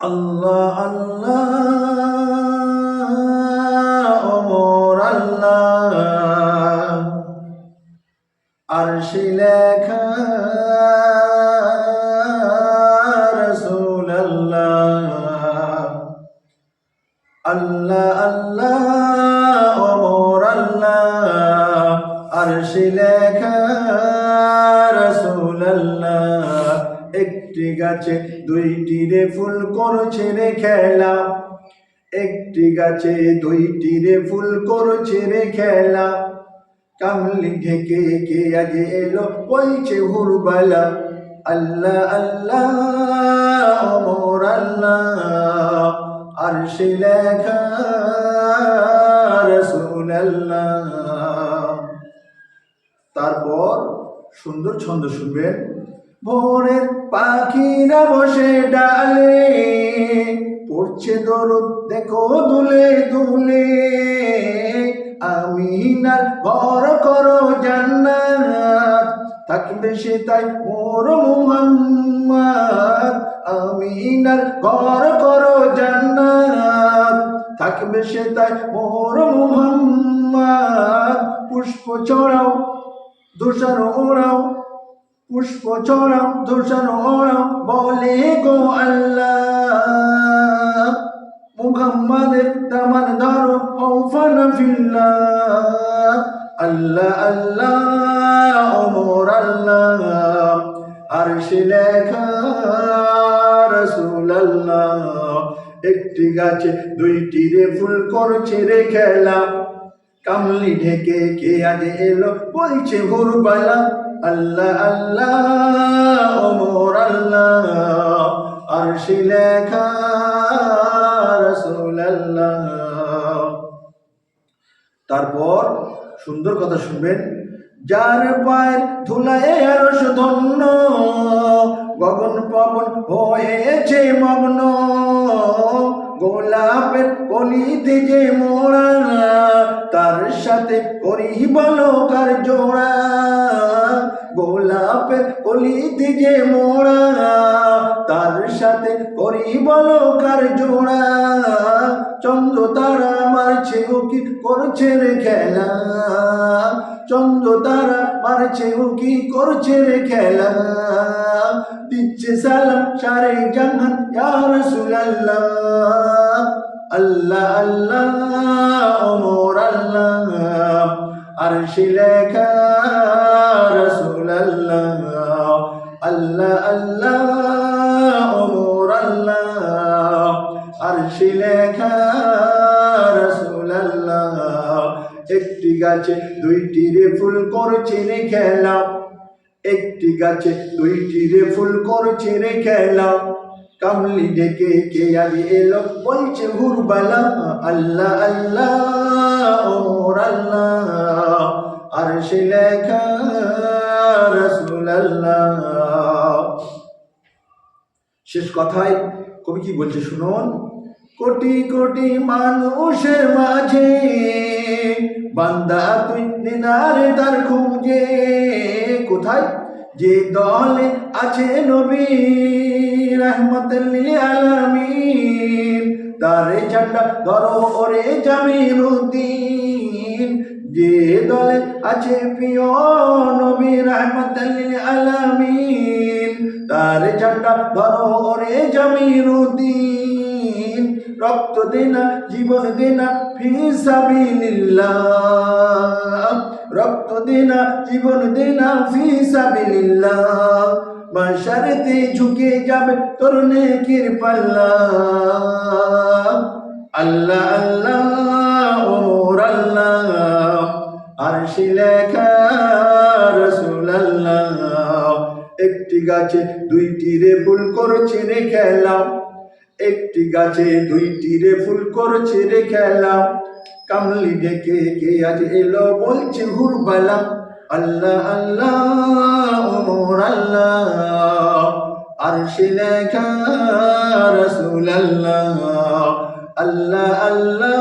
আল্লাহ আল্লাহ ওমর আল্লাহ আরশে লেখা রাসূল আল্লাহ আল্লাহ আল্লাহ ওমর আল্লাহ আরশে লেখা রাসূল আল্লাহ একটি গাছে দুইটি রে ফুল করছে রে খেলা একটি গাছে দুইটি রে ফুল করছে রে খেলা কামলি ঢেকে কে আজ এলো বলছে হুরবালা আল্লাহ আল্লাহ ওমর আল্লাহ আরশে লেখা রাসূল আল্লাহ। তারপর সুন্দর ছন্দ শুনবেন। ভোরের পাখিরা বসে ডালে পড়ছে দরুদ দেখো দুলে দুলে আমিনার ঘর করো জান্নাত থাকবে সে তাই মোর মুহাম্মদ আমিনার ঘর করো জান্নাত থাকবে সে তাই মোর মুহাম্মদ পুষ্প ছড়াও ধূসর ওড়াও পুষ্প ছড়াও ধূসর ওড়াও বলে গো আল্লাহ মুহাম্মাদের দামান ধরো খৌফান ফিল্লাহ আল্লাহ আল্লাহ ওমর আল্লাহ আরশে লেখা রাসূল আল্লাহ একটি গাছে দুইটি রে ফুল করছে রে খেলা কামলি ঢেকে কে আজ এলো বলছে ভোরবেলা আল্লাহ আল্লাহ ওমর আল্লাহ আরশে লেখা রাসূল আল্লাহ। তারপর সুন্দর কথা শুনবেন। যার পায়ের ধুলায় আরশ ধন্য গগন পবন হয়েছে মগ্ন গোলাপের কলিতে যে মোড়া তার সাথে করি বলো কার জোড়া গোলাপের কলিতে যে মোড়া তার সাথে করি বলো কার জোড়া চন্দ্র তারা মারছে উকি করছে রে খেলা চন্দ্র তারা মারছে উকি করছে রে খেলা দিচ্ছে সালাম সারে জাহান ইয়া রাসূলুল্লাহ আল্লাহ আল্লাহ ওমর আল্লাহ আরশে লেখা রাসূল আল্লাহ আল্লাহ আল্লাহ ওমর আল্লাহ আরশে লেখা রাসূল আল্লাহ একটি গাছে দুইটি রে ফুল করছে রে খেলা একটি গাছে দুইটি রে ফুল করছে রে খেলা কামলি ডেকে কে আজ এলো বলছে হুরবালা আল্লাহ আল্লাহ ওমর আল্লাহ আরশে লেখা রাসূল আল্লাহ। শেষ কথায় কবি কি বলছে শুনুন। কোটি কোটি মানুষের মাঝে বান্দা তুই দিনারে তার খুঁজে কোথায় যে দলে আছে নবী রহমতুল লিল আলামিন তার ঝান্ডা ধরো ওরে জামিলউদ্দিন যে দলে আছে প্রিয় নবী রহমতুল লিল আলামিন তার ঝান্ডা ধরো ওরে জামিলউদ্দিন রক্ত দেনা জীবন দেনা ফি সাবিলিল্লাহ রক্ত দেনা জীবন দেনা ফি সাবিলিল্লাহ মাশারতে ঝুঁকে যাবে তোর নেকির পাল্লা আল্লাহ আল্লাহ ওমর আল্লাহ আরশে লেখা রাসূল আল্লাহ একটি গাছে দুইটি রে ফুল করছে রে খেলা একটি গাছে দুইটি রে ফুল করছে রে খেলা কামলি ডেকে কে আজ এলো বলছে হুরবালা আল্লাহ আল্লাহ ওমর আল্লাহ আরশে লেখা রাসূল আল্লাহ আল্লাহ আল্লাহ